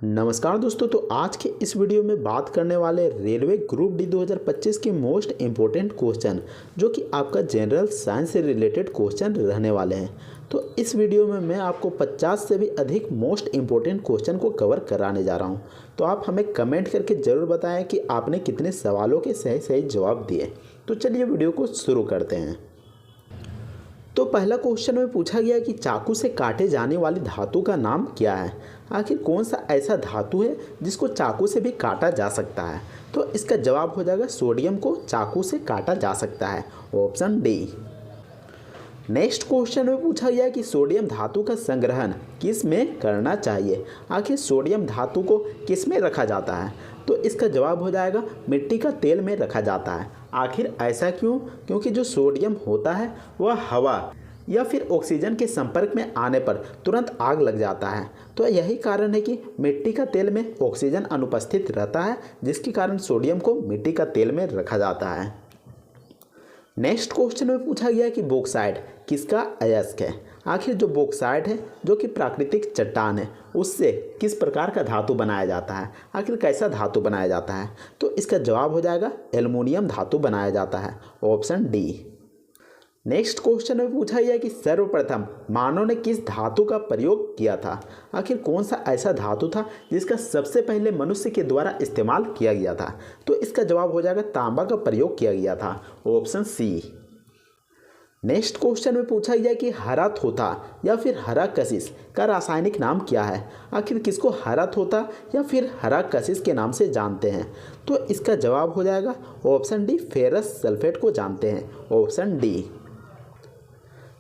नमस्कार दोस्तों। तो आज के इस वीडियो में बात करने वाले रेलवे ग्रुप डी 2025 के मोस्ट इम्पोर्टेंट क्वेश्चन, जो कि आपका जनरल साइंस से रिलेटेड क्वेश्चन रहने वाले हैं। तो इस वीडियो में मैं आपको 50 से भी अधिक मोस्ट इम्पोर्टेंट क्वेश्चन को कवर कराने जा रहा हूं। तो आप हमें कमेंट करके ज़रूर बताएं कि आपने कितने सवालों के सही सही जवाब दिए। तो चलिए वीडियो को शुरू करते हैं। तो पहला क्वेश्चन में पूछा गया कि चाकू से काटे जाने वाली धातु का नाम क्या है। आखिर कौन सा ऐसा धातु है जिसको चाकू से भी काटा जा सकता है। तो इसका जवाब हो जाएगा सोडियम को चाकू से काटा जा सकता है, ऑप्शन डी। नेक्स्ट क्वेश्चन में पूछा गया कि सोडियम धातु का संग्रहण किस में करना चाहिए। आखिर सोडियम धातु को किस में रखा जाता है। तो इसका जवाब हो जाएगा मिट्टी का तेल में रखा जाता है। आखिर ऐसा क्यों? क्योंकि जो सोडियम होता है वह हवा या फिर ऑक्सीजन के संपर्क में आने पर तुरंत आग लग जाता है। तो यही कारण है कि मिट्टी का तेल में ऑक्सीजन अनुपस्थित रहता है, जिसके कारण सोडियम को मिट्टी का तेल में रखा जाता है। नेक्स्ट क्वेश्चन में पूछा गया कि बॉक्साइट किसका अयस्क है। आखिर जो बॉक्साइट है, जो कि प्राकृतिक चट्टान है, उससे किस प्रकार का धातु बनाया जाता है। आखिर कैसा धातु बनाया जाता है। तो इसका जवाब हो जाएगा एल्युमिनियम धातु बनाया जाता है, ऑप्शन डी। नेक्स्ट क्वेश्चन में पूछा गया कि सर्वप्रथम मानव ने किस धातु का प्रयोग किया था। आखिर कौन सा ऐसा धातु था जिसका सबसे पहले मनुष्य के द्वारा इस्तेमाल किया गया था। तो इसका जवाब हो जाएगा तांबा का प्रयोग किया गया था, ऑप्शन सी। नेक्स्ट क्वेश्चन में पूछा गया कि हरा थोथा या फिर हरा कशिश का रासायनिक नाम क्या है। आखिर किसको हरा थोथा या फिर हरा कशिश के नाम से जानते हैं। तो इसका जवाब हो जाएगा ऑप्शन डी, फेरस सल्फेट को जानते हैं, ऑप्शन डी।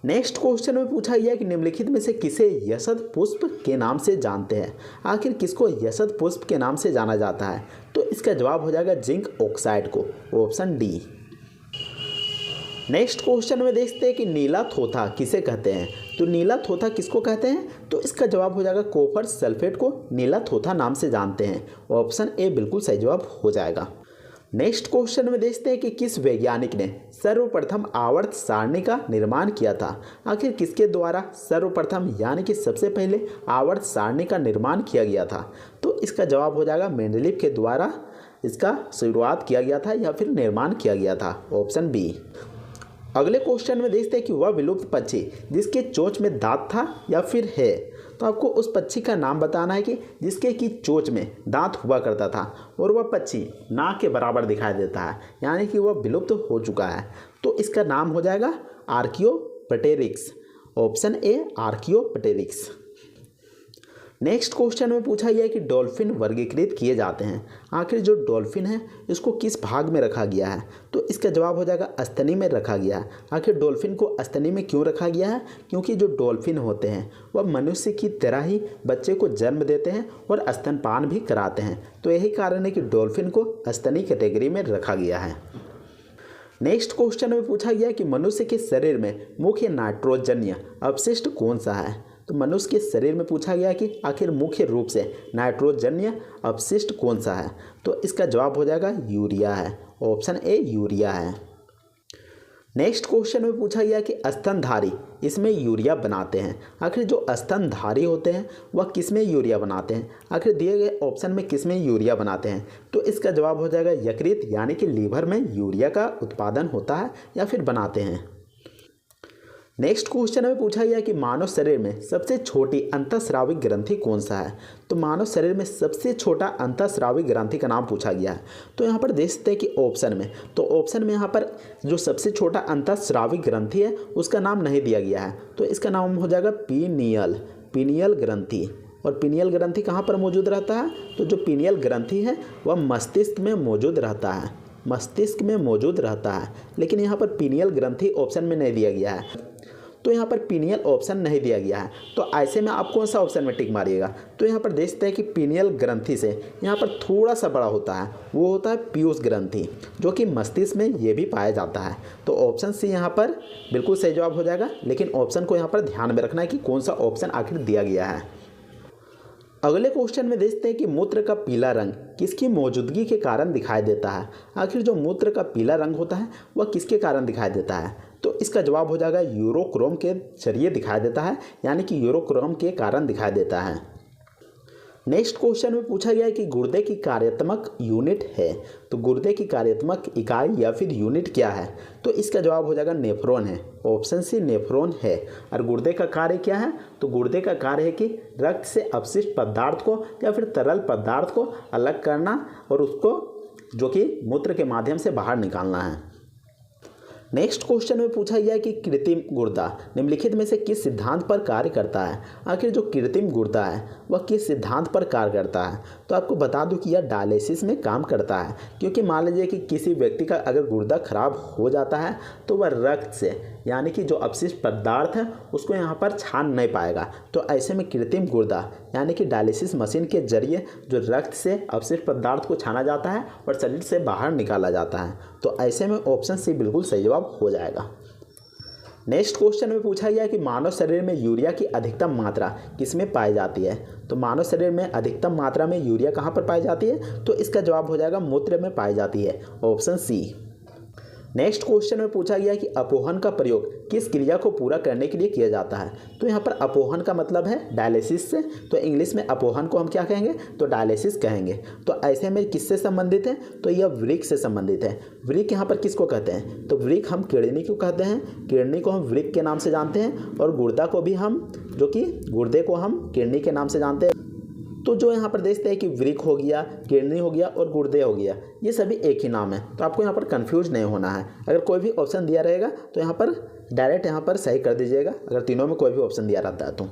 नेक्स्ट क्वेश्चन में पूछा गया कि निम्नलिखित में से किसे यशद पुष्प के नाम से जानते हैं। आखिर किसको यशद पुष्प के नाम से जाना जाता है। तो इसका जवाब हो जाएगा जिंक ऑक्साइड को, ऑप्शन डी। नेक्स्ट क्वेश्चन में देखते हैं कि नीला थोथा किसे कहते हैं। तो नीला थोथा किसको कहते हैं। तो इसका जवाब हो जाएगा कॉपर सल्फेट को नीला थोथा नाम से जानते हैं, ऑप्शन ए बिल्कुल सही जवाब हो जाएगा। नेक्स्ट क्वेश्चन में देखते हैं कि किस वैज्ञानिक ने सर्वप्रथम आवर्त सारणी का निर्माण किया था। आखिर किसके द्वारा सर्वप्रथम यानी कि सबसे पहले आवर्त सारणी का निर्माण किया गया था। तो इसका जवाब हो जाएगा मेंडलीव के द्वारा इसका शुरुआत किया गया था या फिर निर्माण किया गया था, ऑप्शन बी। अगले क्वेश्चन में देखते हैं कि वह विलुप्त पक्षी जिसके चोंच में दांत था या फिर है। तो आपको उस पक्षी का नाम बताना है कि जिसके की चोंच में दांत हुआ करता था और वह पक्षी नाक के बराबर दिखाई देता है, यानी कि वह विलुप्त हो चुका है। तो इसका नाम हो जाएगा Archaeopteryx, option A Archaeopteryx. Next question में पूछा गया कि डॉल्फिन वर्गीकृत किए जाते हैं। आखिर जो डॉल्फिन है इसको किस भाग में रखा गया है। तो इसका जवाब हो जाएगा स्तनी में रखा गया है। आखिर डॉल्फिन को स्तनी में क्यों रखा गया है। क्योंकि जो डॉल्फिन होते हैं वह मनुष्य की तरह ही बच्चे को जन्म देते हैं और स्तनपान भी कराते हैं। तो यही कारण है कि डॉल्फिन को स्तनी कैटेगरी में रखा गया है। नेक्स्ट क्वेश्चन में पूछा गया कि मनुष्य के शरीर में मुख्य नाइट्रोजन्य अपशिष्ट कौन सा है। तो मनुष्य के शरीर में पूछा गया कि आखिर मुख्य रूप से नाइट्रोजन्य अपशिष्ट कौन सा है। तो इसका जवाब हो जाएगा यूरिया है, ऑप्शन ए यूरिया है। नेक्स्ट क्वेश्चन में पूछा गया कि स्तनधारी इसमें यूरिया बनाते हैं। आखिर जो स्तनधारी होते हैं वह किस में यूरिया बनाते हैं। आखिर दिए गए ऑप्शन में किस में यूरिया बनाते हैं। तो इसका जवाब हो जाएगा यकृत यानी कि लीवर में यूरिया का उत्पादन होता है या फिर बनाते हैं। नेक्स्ट क्वेश्चन में पूछा गया कि मानव शरीर में सबसे छोटी अंतःस्राविक ग्रंथि कौन सा है। तो मानव शरीर में सबसे छोटा अंतःस्राविक ग्रंथि का नाम पूछा गया है। तो यहाँ पर देख सकते हैं कि ऑप्शन में यहाँ पर जो सबसे छोटा अंतःस्राविक ग्रंथि है उसका नाम नहीं दिया गया है। तो इसका नाम हो जाएगा पीनियल ग्रंथि। और पीनियल ग्रंथि कहाँ पर मौजूद रहता है। तो जो पीनियल ग्रंथि है वह मस्तिष्क में मौजूद रहता है, लेकिन यहाँ पर पीनियल ग्रंथि ऑप्शन में नहीं दिया गया है। तो यहाँ पर पीनियल ऑप्शन नहीं दिया गया है। तो ऐसे में आप कौन सा ऑप्शन में टिक मारिएगा। तो यहाँ पर देखते हैं कि पीनियल ग्रंथि से यहाँ पर थोड़ा सा बड़ा होता है, वो होता है पीयूष ग्रंथि, जो कि मस्तिष्क में ये भी पाया जाता है। तो ऑप्शन सी यहाँ पर बिल्कुल सही जवाब हो जाएगा, लेकिन ऑप्शन को यहाँ पर ध्यान में रखना है कि कौन सा ऑप्शन आखिर दिया गया है। अगले क्वेश्चन में देखते हैं कि मूत्र का पीला रंग किसकी मौजूदगी के कारण दिखाई देता है। आखिर जो मूत्र का पीला रंग होता है वह किसके कारण दिखाई देता है। तो इसका जवाब हो जाएगा यूरोक्रोम के जरिए दिखाई देता है, यानी कि यूरोक्रोम के कारण दिखाई देता है। नेक्स्ट क्वेश्चन में पूछा गया है कि गुर्दे की कार्यात्मक यूनिट है, तो गुर्दे की कार्यात्मक इकाई या फिर यूनिट क्या है? तो इसका जवाब हो जाएगा नेफ्रॉन है। ऑप्शन सी नेफ्रॉन है। और गुर्दे का कार्य क्या है? तो गुर्दे का कार्य है कि रक्त से अपशिष्ट पदार्थ को या फिर तरल पदार्थ को अलग करना और उसको जो कि मूत्र के माध्यम से बाहर निकालना है। नेक्स्ट क्वेश्चन में पूछा गया है कि कृत्रिम गुर्दा निम्नलिखित में से किस सिद्धांत पर कार्य करता है? आखिर जो कृत्रिम गुर्दा है वह किस सिद्धांत पर कार्य करता है? तो आपको बता दूं कि यह डायलिसिस में काम करता है, क्योंकि मान लीजिए कि किसी व्यक्ति का अगर गुर्दा खराब हो जाता है तो वह रक्त से यानी कि जो अपशिष्ट पदार्थ है उसको यहाँ पर छान नहीं पाएगा। तो ऐसे में कृत्रिम गुर्दा यानी कि डायलिसिस मशीन के जरिए जो रक्त से अपशिष्ट पदार्थ को छाना जाता है और शरीर से बाहर निकाला जाता है। तो ऐसे में ऑप्शन सी बिल्कुल सही जवाब हो जाएगा। नेक्स्ट क्वेश्चन में पूछा गया कि मानव शरीर में यूरिया की अधिकतम मात्रा किसमें पाई जाती है? तो मानव शरीर में अधिकतम मात्रा में यूरिया कहाँ पर पाई जाती है? तो इसका जवाब हो जाएगा मूत्र में पाई जाती है। ऑप्शन सी। नेक्स्ट क्वेश्चन में पूछा गया कि अपोहन का प्रयोग किस क्रिया को पूरा करने के लिए किया जाता है? तो यहाँ पर अपोहन का मतलब है डायलिसिस से, तो इंग्लिश में अपोहन को हम क्या कहेंगे? तो डायलिसिस कहेंगे। तो ऐसे में किससे संबंधित है? तो यह वृक्क से संबंधित है। वृक्क यहाँ पर किसको कहते हैं? तो वृक्क हम किडनी को कहते हैं, किडनी को हम वृक्क के नाम से जानते हैं, और गुर्दा को भी हम जो कि गुर्दे को हम किडनी के नाम से जानते हैं। तो जो यहाँ पर देखते हैं कि वृक्क हो गया, किडनी हो गया और गुर्दे हो गया, ये सभी एक ही नाम है। तो आपको यहाँ पर कंफ्यूज नहीं होना है। अगर कोई भी ऑप्शन दिया रहेगा तो यहाँ पर डायरेक्ट यहाँ पर सही कर दीजिएगा, अगर तीनों में कोई भी ऑप्शन दिया रहता है तो।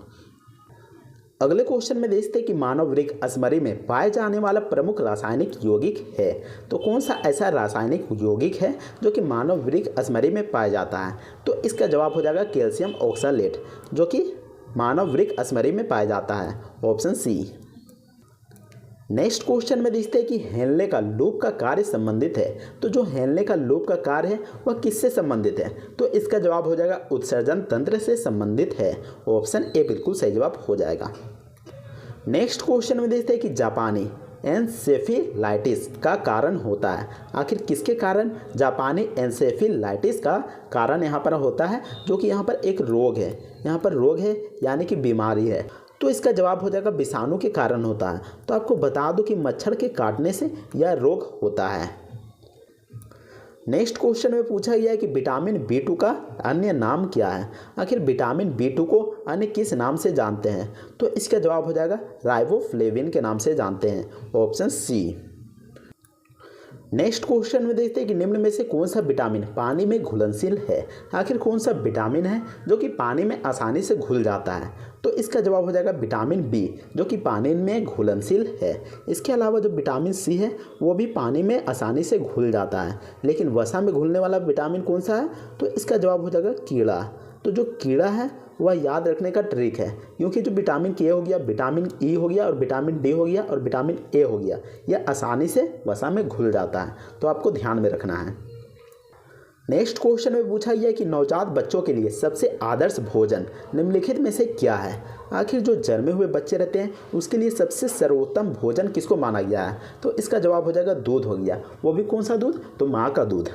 अगले क्वेश्चन में देखते हैं कि मानव वृक्क अश्मरी में पाए जाने वाला प्रमुख रासायनिक यौगिक है। तो कौन सा ऐसा रासायनिक यौगिक है जो कि मानव वृक्क अश्मरी में पाया जाता है? तो इसका जवाब हो जाएगा कैल्शियम ऑक्सलेट, जो कि मानव वृक्क अश्मरी में पाया जाता है। ऑप्शन सी। नेक्स्ट क्वेश्चन में देखते हैं कि हेनले का लूप का कार्य संबंधित है। तो जो हेनले का लूप का कार्य है वह किससे संबंधित है? तो इसका जवाब हो जाएगा उत्सर्जन तंत्र से संबंधित है। ऑप्शन ए बिल्कुल सही जवाब हो जाएगा। नेक्स्ट क्वेश्चन में देखते हैं कि जापानी एन्सेफेलाइटिस का कारण होता है। आखिर किसके कारण जापानी एन्सेफेलाइटिस का कारण यहाँ पर होता है? जो कि यहाँ पर एक रोग है, यहाँ पर रोग है यानी कि बीमारी है। तो इसका जवाब हो जाएगा विषाणु के कारण होता है। तो आपको बता दूं कि मच्छर के काटने से यह रोग होता है। नेक्स्ट क्वेश्चन में पूछा गया है कि विटामिन B2 का अन्य नाम क्या है? आखिर विटामिन B2 को अन्य किस नाम से जानते हैं? तो इसका जवाब हो जाएगा राइबोफ्लेविन के नाम से जानते हैं। Option C. नेक्स्ट क्वेश्चन में देखते हैं कि निम्न में से कौन सा विटामिन पानी में घुलनशील है? आखिर कौन सा विटामिन है जो कि पानी में आसानी से घुल जाता है? तो इसका जवाब हो जाएगा विटामिन B, जो कि पानी में घुलनशील है। इसके अलावा जो विटामिन C है वो भी पानी में आसानी से घुल जाता है। लेकिन वसा में घुलने वाला विटामिन कौन सा है? तो इसका जवाब हो जाएगा कीड़ा। तो जो कीड़ा है वह याद रखने का ट्रिक है, क्योंकि जो विटामिन के हो गया, विटामिन E हो गया और विटामिन D हो गया और विटामिन A हो गया, यह आसानी से वसा में घुल जाता है। तो आपको ध्यान में रखना है। नेक्स्ट क्वेश्चन में पूछा गया कि नवजात बच्चों के लिए सबसे आदर्श भोजन निम्नलिखित में से क्या है? आखिर जो जन्मे हुए बच्चे रहते हैं उसके लिए सबसे सर्वोत्तम भोजन किसको माना गया है? तो इसका जवाब हो जाएगा दूध हो गया। वो भी कौन सा दूध? तो माँ का दूध।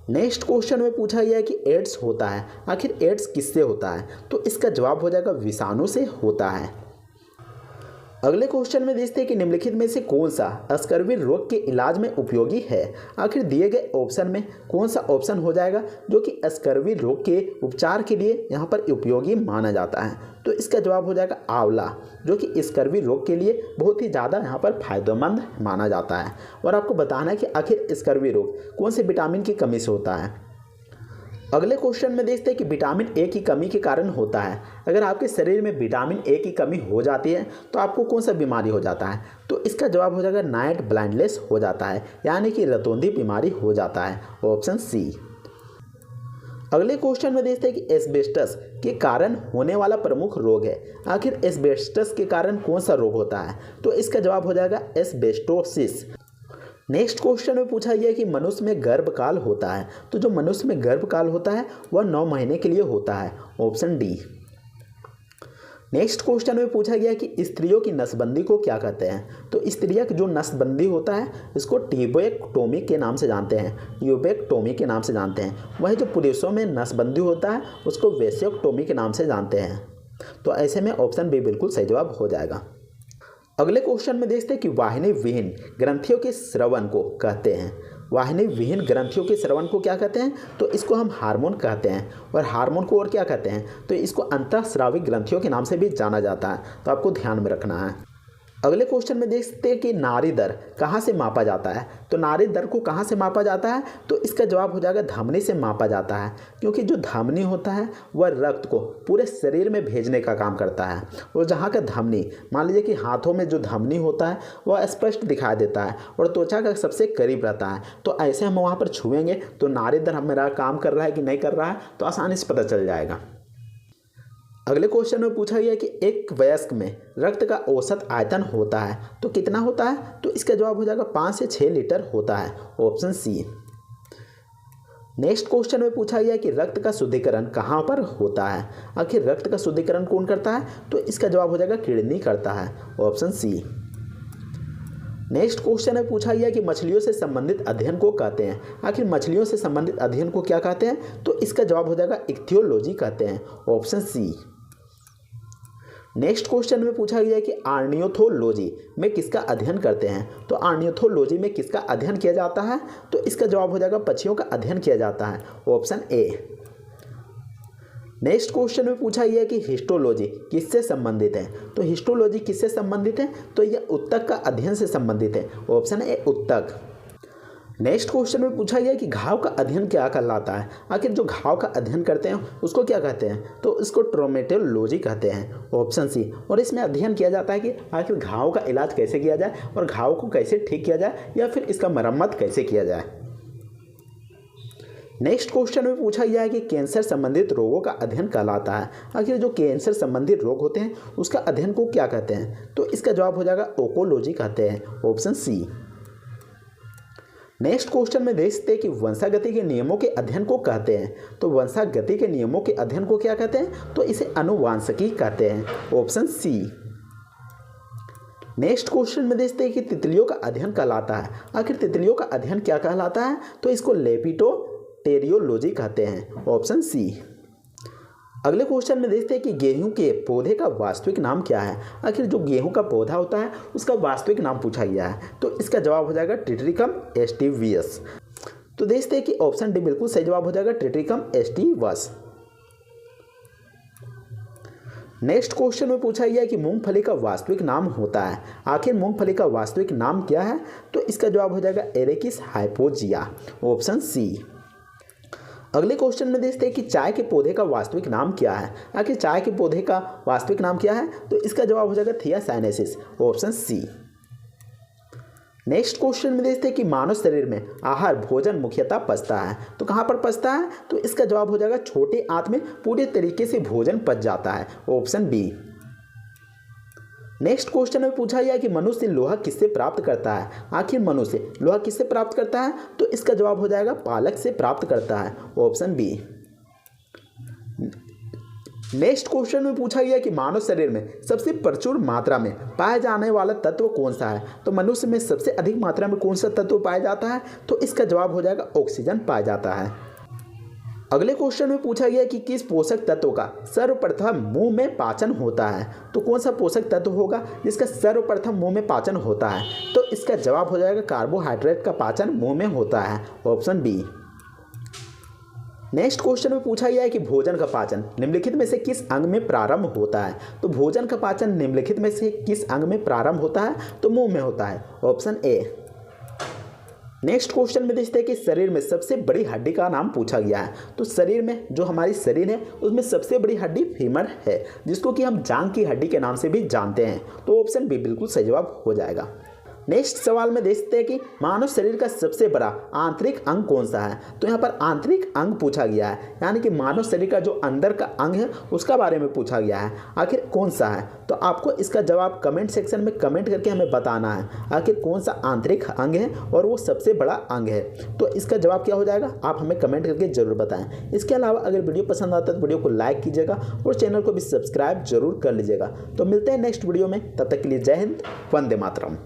नेक्स्ट क्वेश्चन में पूछा गया है कि एड्स होता है। आखिर एड्स किससे होता है? तो इसका जवाब हो जाएगा विषाणु से होता है। अगले क्वेश्चन में देखते हैं कि निम्नलिखित में से कौन सा स्कर्वी रोग के इलाज में उपयोगी है? आखिर दिए गए ऑप्शन में कौन सा ऑप्शन हो जाएगा जो कि स्कर्वी रोग के उपचार के लिए यहाँ पर उपयोगी माना जाता है? तो इसका जवाब हो जाएगा आंवला, जो कि स्कर्वी रोग के लिए बहुत ही ज़्यादा यहाँ पर फायदेमंद माना जाता है। और आपको बताना है कि आखिर स्कर्वी रोग कौन से विटामिन की कमी से होता है। अगले क्वेश्चन में देखते हैं कि विटामिन ए की कमी के कारण होता है। अगर आपके शरीर में विटामिन ए की कमी हो जाती है तो आपको कौन सा बीमारी हो जाता है? तो इसका जवाब हो जाएगा नाइट ब्लाइंडनेस हो जाता है, यानी कि रतौंधी बीमारी हो जाता है। Option C. अगले क्वेश्चन में देखते हैं कि एस्बेस्टस के कारण होने वाला प्रमुख रोग है। आखिर एस्बेस्टस के कारण कौन सा रोग होता है? तो इसका जवाब हो जाएगा एस्बेस्टोसिस। नेक्स्ट क्वेश्चन में पूछा गया कि मनुष्य में गर्भकाल होता है। तो जो मनुष्य में गर्भकाल होता है वह 9 महीने के लिए होता है। Option D. नेक्स्ट क्वेश्चन में पूछा गया कि स्त्रियों की नसबंदी को क्या कहते हैं? तो स्त्रियों की जो नसबंदी होता है इसको ट्यूबेक्टोमी के नाम से जानते हैं, ट्यूबेक्टोमी के नाम से जानते हैं। वही जो पुरुषों में नसबंदी होता है उसको वेसेक्टोमी के नाम से जानते हैं। तो ऐसे में ऑप्शन बी बिल्कुल सही जवाब हो जाएगा। अगले क्वेश्चन में देखते हैं कि वाहिनी विहीन ग्रंथियों के स्रवन को कहते हैं। वाहिनी विहीन ग्रंथियों के स्रवन को क्या कहते हैं? तो इसको हम हार्मोन कहते हैं। और हार्मोन को और क्या कहते हैं? तो इसको अंतःस्रावी ग्रंथियों के नाम से भी जाना जाता है, तो आपको ध्यान में रखना है। अगले क्वेश्चन में देखते हैं कि नाड़ी दर कहाँ से मापा जाता है। तो नाड़ी दर को कहाँ से मापा जाता है? तो इसका जवाब हो जाएगा धमनी से मापा जाता है, क्योंकि जो धमनी होता है वह रक्त को पूरे शरीर में भेजने का काम करता है। और जहाँ का धमनी, मान लीजिए कि हाथों में जो धमनी होता है वह स्पष्ट दिखाई देता है और त्वचा का सबसे करीब रहता है, तो ऐसे हम वहाँ पर छुएंगे तो नाड़ी दर मेरा काम कर रहा है कि नहीं कर रहा है तो आसानी से पता चल जाएगा। अगले क्वेश्चन में पूछा गया कि एक वयस्क में रक्त का औसत आयतन होता है तो कितना होता है? तो इसका जवाब हो जाएगा 5 से 6 लीटर होता है, ऑप्शन सी। नेक्स्ट क्वेश्चन में पूछा गया कि रक्त का शुद्धिकरण कहाँ पर होता है। आखिर रक्त का शुद्धिकरण कौन करता है? तो इसका जवाब हो जाएगा किडनी करता है, ऑप्शन सी। नेक्स्ट क्वेश्चन में पूछा गया कि मछलियों से संबंधित अध्ययन को कहते हैं। आखिर मछलियों से संबंधित अध्ययन को क्या कहते हैं? तो इसका जवाब हो जाएगा इक्थियोलॉजी कहते हैं, ऑप्शन सी। नेक्स्ट क्वेश्चन में पूछा गया कि आर्नियोथोलॉजी में किसका अध्ययन करते हैं। तो आर्नियोथोलॉजी में किसका अध्ययन किया जाता है? तो इसका जवाब हो जाएगा पक्षियों का अध्ययन किया जाता है, ऑप्शन ए। नेक्स्ट क्वेश्चन में पूछा गया कि हिस्टोलॉजी किससे संबंधित है। तो हिस्टोलॉजी किससे संबंधित है? तो यह उत्तक का अध्ययन से संबंधित है, ऑप्शन ए उत्तक। नेक्स्ट क्वेश्चन में पूछा गया कि घाव का अध्ययन क्या कहलाता है। आखिर जो घाव का अध्ययन करते हैं उसको क्या कहते हैं? तो इसको ट्रोमेटोलॉजी कहते हैं, ऑप्शन सी। और इसमें अध्ययन किया जाता है कि आखिर घाव का इलाज कैसे किया जाए और घाव को कैसे ठीक किया जाए या फिर इसका मरम्मत कैसे किया जाए। नेक्स्ट क्वेश्चन में पूछा गया है कि कैंसर संबंधित रोगों का अध्ययन कहलाता है। आखिर जो कैंसर संबंधित रोग होते हैं उसका अध्ययन को क्या कहते हैं? तो इसका जवाब हो जाएगा ओंकोलॉजी कहते हैं, ऑप्शन सी। नेक्स्ट क्वेश्चन में देखते हैं कि वंशागति के नियमों के अध्ययन को कहते हैं। तो वंशागति के नियमों के अध्ययन को क्या कहते हैं? तो इसे आनुवांशिकी कहते हैं, ऑप्शन सी। नेक्स्ट क्वेश्चन में देखते हैं कि तितलियों का अध्ययन कहलाता है। आखिर तितलियों का अध्ययन क्या कहलाता है? तो इसको लेपिडोप्टेरियोलॉजी कहते हैं, ऑप्शन सी। अगले क्वेश्चन में देखते हैं कि गेहूं के पौधे का वास्तविक नाम क्या है। आखिर जो गेहूं का पौधा होता है उसका वास्तविक नाम पूछा गया है, तो इसका जवाब हो जाएगा ट्रिटिकम एस्टिवियस। तो देखते हैं कि ऑप्शन डी बिल्कुल सही जवाब हो जाएगा, ट्रिटिकम एस्टिवस। नेक्स्ट क्वेश्चन में पूछा गया कि मूंगफली का वास्तविक नाम होता है। आखिर मूंगफली का वास्तविक नाम क्या है? तो इसका जवाब हो जाएगा एरेकिस हाइपोजिया, ऑप्शन सी। अगले क्वेश्चन में देखते हैं कि चाय के पौधे का वास्तविक नाम क्या है। आखिर चाय के पौधे का वास्तविक नाम क्या है? तो इसका जवाब हो जाएगा थियासाइनेसिस, ऑप्शन सी। नेक्स्ट क्वेश्चन में देखते हैं कि मानव शरीर में आहार भोजन मुख्यतः पचता है। तो कहाँ पर पचता है? तो इसका जवाब हो जाएगा छोटे आंत में पूरे तरीके से भोजन पच जाता है, ऑप्शन बी। नेक्स्ट क्वेश्चन में पूछा गया कि मनुष्य लोहा किससे प्राप्त करता है। आखिर मनुष्य लोहा किससे प्राप्त करता है? तो इसका जवाब हो जाएगा पालक से प्राप्त करता है, ऑप्शन बी। नेक्स्ट क्वेश्चन में पूछा गया कि मानव शरीर में सबसे प्रचुर मात्रा में पाया जाने वाला तत्व कौन सा है। तो मनुष्य में सबसे अधिक मात्रा में कौन सा तत्व पाया जाता है? तो इसका जवाब हो जाएगा ऑक्सीजन पाया जाता है। अगले क्वेश्चन में पूछा गया कि किस पोषक तत्व का सर्वप्रथम मुंह में पाचन होता है। तो कौन सा पोषक तत्व होगा जिसका सर्वप्रथम मुंह में पाचन होता है? तो इसका जवाब हो जाएगा कार्बोहाइड्रेट का पाचन मुंह में होता है, ऑप्शन बी। नेक्स्ट क्वेश्चन में पूछा गया है कि भोजन का पाचन निम्नलिखित में से किस अंग में प्रारंभ होता है। तो भोजन का पाचन निम्नलिखित में से किस अंग में प्रारंभ होता है? तो मुंह में होता है, ऑप्शन ए। नेक्स्ट क्वेश्चन में देखते हैं कि शरीर में सबसे बड़ी हड्डी का नाम पूछा गया है। तो शरीर में जो हमारी शरीर है उसमें सबसे बड़ी हड्डी फीमर है, जिसको कि हम जांघ की हड्डी के नाम से भी जानते हैं, तो ऑप्शन बी बिल्कुल सही जवाब हो जाएगा। नेक्स्ट सवाल में देखते हैं कि मानव शरीर का सबसे बड़ा आंतरिक अंग कौन सा है। तो यहाँ पर आंतरिक अंग पूछा गया है, यानी कि मानव शरीर का जो अंदर का अंग है उसका बारे में पूछा गया है। आखिर कौन सा है? तो आपको इसका जवाब कमेंट सेक्शन में कमेंट करके हमें बताना है आखिर कौन सा आंतरिक अंग है और वो सबसे बड़ा अंग है। तो इसका जवाब क्या हो जाएगा आप हमें कमेंट करके जरूर बताएं। इसके अलावा अगर वीडियो पसंद आता है तो वीडियो को लाइक कीजिएगा और चैनल को भी सब्सक्राइब जरूर कर लीजिएगा। तो मिलते हैं नेक्स्ट वीडियो में, तब तक के लिए जय हिंद, वंदे मातरम।